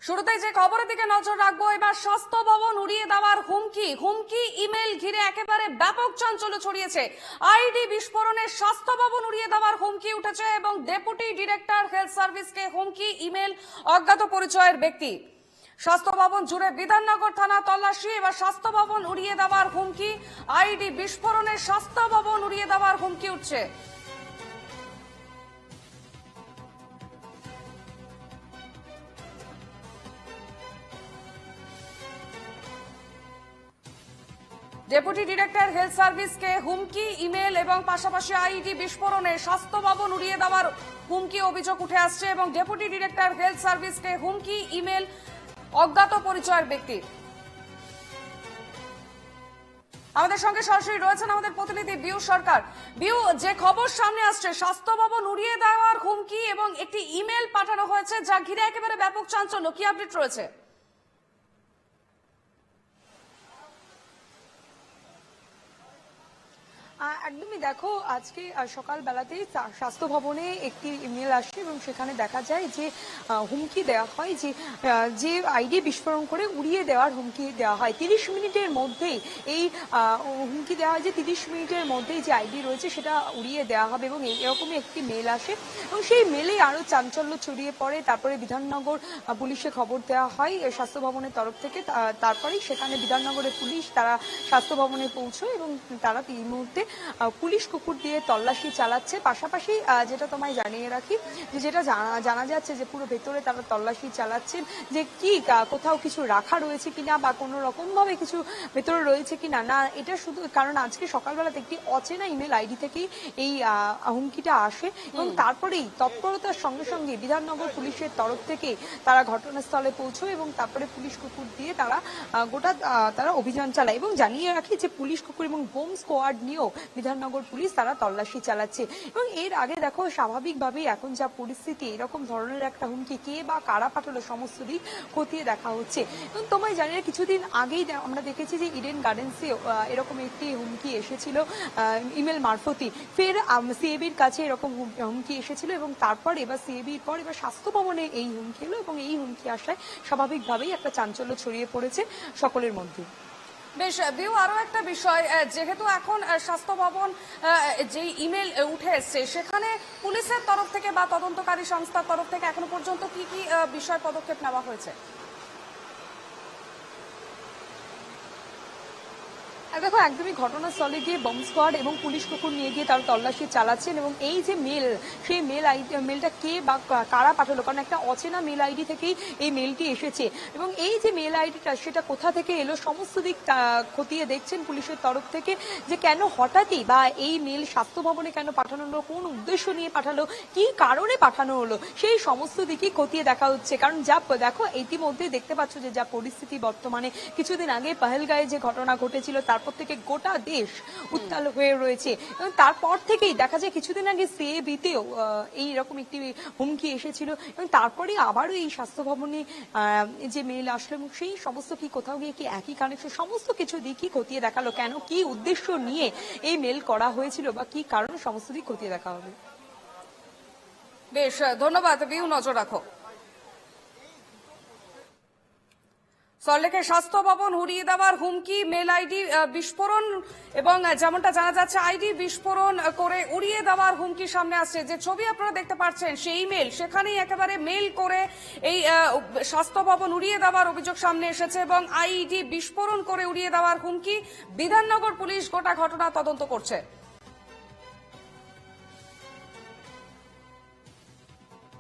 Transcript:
শুরুতেই যে খবরের দিকে নজর রাখবো, এবার স্বাস্থ্য ভবন উড়িয়ে দেওয়ার হুমকি ইমেল ঘিরে একেবারে ব্যাপক চাঞ্চল্য ছড়িয়েছে। আইডি বিস্ফোরণে স্বাস্থ্য ভবন উড়িয়ে দেওয়ার হুমকি উঠেছে এবং ডেপুটি ডিরেক্টর হেলথ সার্ভিসকে হুমকি, ইমেল অজ্ঞাত পরিচয়ের ব্যক্তি। স্বাস্থ্য ভবন জুড়ে বিধাননগর থানা তল্লাশি, এবার স্বাস্থ্য ভবন উড়িয়ে দেওয়ার হুমকি, আইডি বিস্ফোরণে স্বাস্থ্য ভবন উড়িয়ে দেওয়ার হুমকি উঠছে। ডেপুটি ডিরেক্টর হেলথ সার্ভিসকে হুমকি, ইমেল এবং পাশাপাশি আইডি বিস্ফোরণে স্বাস্থ্য ভবন উড়িয়ে দেওয়ার হুমকি অভিযোগ উঠে আসছে এবং ডেপুটি ডিরেক্টর হেলথ সার্ভিসকে হুমকি, ইমেল অজ্ঞাত পরিচয়ের ব্যক্তি। আমাদের সঙ্গে সরাসরি রয়েছেন আমাদের প্রতিনিধি বিউ সরকার। বিউ, যে খবর সামনে আসছে স্বাস্থ্য ভবন উড়িয়ে দেওয়ার হুমকি এবং একটি ইমেল পাঠানো হয়েছে যা ঘিরে একেবারে ব্যাপক চাঞ্চল্য, কি আপডেট রয়েছে? একদমই দেখো, আজকে সকালবেলাতেই স্বাস্থ্য ভবনে একটি ইমেল আসে এবং সেখানে দেখা যায় যে হুমকি দেওয়া হয় যে আইডি বিস্ফোরণ করে উড়িয়ে দেওয়ার হুমকি দেওয়া হয়। 30 মিনিটের মধ্যেই এই হুমকি দেওয়া হয় যে 30 মিনিটের মধ্যেই যে আইডি রয়েছে সেটা উড়িয়ে দেওয়া হবে এবং এরকমই একটি মেল আসে এবং সেই মেলে আরো চাঞ্চল্য ছড়িয়ে পড়ে। তারপরে বিধাননগর পুলিশে খবর দেওয়া হয় স্বাস্থ্য ভবনের তরফ থেকে। তারপরেই সেখানে বিধাননগরের পুলিশ তারা স্বাস্থ্য ভবনে পৌঁছয় এবং তারা এই মুহূর্তে পুলিশ কুকুর দিয়ে তল্লাশি চালাচ্ছে। পাশাপাশি যেটা তোমায় জানিয়ে রাখি যে যেটা জানা যাচ্ছে যে পুরো ভেতরে তারা তল্লাশি চালাচ্ছেন যে কি কোথাও কিছু রাখা রয়েছে কিনা বা কোনো রকম ভাবে কিছু ভেতরে রয়েছে কিনা। না, এটা শুধু কারণ আজকে সকালবেলাতে একটি অচেনা ইমেল আইডি থেকেই এই হুমকিটা আসে এবং তারপরেই তৎপরতার সঙ্গে সঙ্গে বিধাননগর পুলিশের তরফ থেকে তারা ঘটনাস্থলে পৌঁছয় এবং তারপরে পুলিশ কুকুর দিয়ে তারা তারা অভিযান চালায় এবং জানিয়ে রাখি যে পুলিশ কুকুর এবং বোম স্কোয়াড নিয়েও বিধাননগর পুলিশ তারা তল্লাশি চালাচ্ছে। এবং এর আগে দেখো, স্বাভাবিকভাবেই এখন যা পরিস্থিতি, এরকম ধরনের একটা হুমকি কে বা কারা পাঠালো সমস্ত দিক খতিয়ে দেখা হচ্ছে। এবং তোমায় জানিয়ে কিছুদিন আগেই আমরা দেখেছি যে ইডেন গার্ডেন্সে এরকম একটি হুমকি এসেছিল ইমেল মারফতই, ফের সিএবির কাছে এরকম হুমকি এসেছিল এবং তারপর এবার সিএবির পর এবার স্বাস্থ্য ভবনে এই হুমকি এলো এবং এই হুমকি আসায় স্বাভাবিকভাবেই একটা চাঞ্চল্য ছড়িয়ে পড়েছে সকলের মধ্যে। বেশ বিউ, আরো একটা বিষয়, যেহেতু এখন স্বাস্থ্য ভবন যে ইমেল উঠে এসছে সেখানে পুলিশের তরফ থেকে বা তদন্তকারী সংস্থার তরফ থেকে এখনো পর্যন্ত কি কি বিষয় পদক্ষেপ নেওয়া হয়েছে? দেখো, একদমই ঘটনাস্থলে গিয়ে বম স্কোয়াড এবং পুলিশ কুকুর নিয়ে গিয়ে তারা তল্লাশি চালাচ্ছেন এবং এই যে সেই মেলটা কে বা কারা পাঠালো, কারণ একটা অচেনা মেল আইডি থেকেই এই মেলটি এসেছে এবং এই যে মেল আইডিটা সেটা কোথা থেকে এলো সমস্ত দিক খতিয়ে দেখছেন পুলিশের তরফ থেকে যে কেন হঠাৎই বা এই মেল স্বাস্থ্য ভবনে কেন পাঠানো হলো, কোন উদ্দেশ্য নিয়ে পাঠালো, কি কারণে পাঠানো হলো, সেই সমস্ত দিকই খতিয়ে দেখা হচ্ছে। কারণ যা দেখো, ইতিমধ্যে দেখতে পাচ্ছ যে যা পরিস্থিতি বর্তমানে, কিছুদিন আগে পহেলগাঁয়ে যে ঘটনা ঘটেছিল তারপর থেকে গোটা দেশ উত্তাল হয়ে রয়েছে এবং তারপর থেকেই দেখা যায় কিছুদিন আগে সিএবিতেও এইরকম একটি হুমকি এসেছিল এবং তারপরে আবারও এই স্বাস্থ্য ভবনে যে মেল আসলো এবং সেই সমস্ত কি কোথাও গিয়ে কি একই কানেকশন, সমস্ত কিছু দিকই খতিয়ে দেখালো কেন কি উদ্দেশ্য নিয়ে এই মেল করা হয়েছিল বা কি কারণ, সমস্ত দিক খতিয়ে দেখা হবে। বেশ, ধন্যবাদ বিউ, নজর রাখো। সল্টলেকের স্বাস্থ্য ভবন উড়িয়ে দেওয়ার হুমকি, মেল আইডি বিস্ফোরণ এবং যেমনটা জানা যাচ্ছে আইডি বিস্ফোরণ করে উড়িয়ে দেওয়ার হুমকি সামনে আসছে। যে ছবি আপনারা দেখতে পাচ্ছেন সেই মেল, সেখানেই একেবারে মেল করে এই স্বাস্থ্য ভবন উড়িয়ে দেওয়ার অভিযোগ সামনে এসেছে এবং আইডি বিস্ফোরণ করে উড়িয়ে দেওয়ার হুমকি। বিধাননগর পুলিশ গোটা ঘটনা তদন্ত করছে।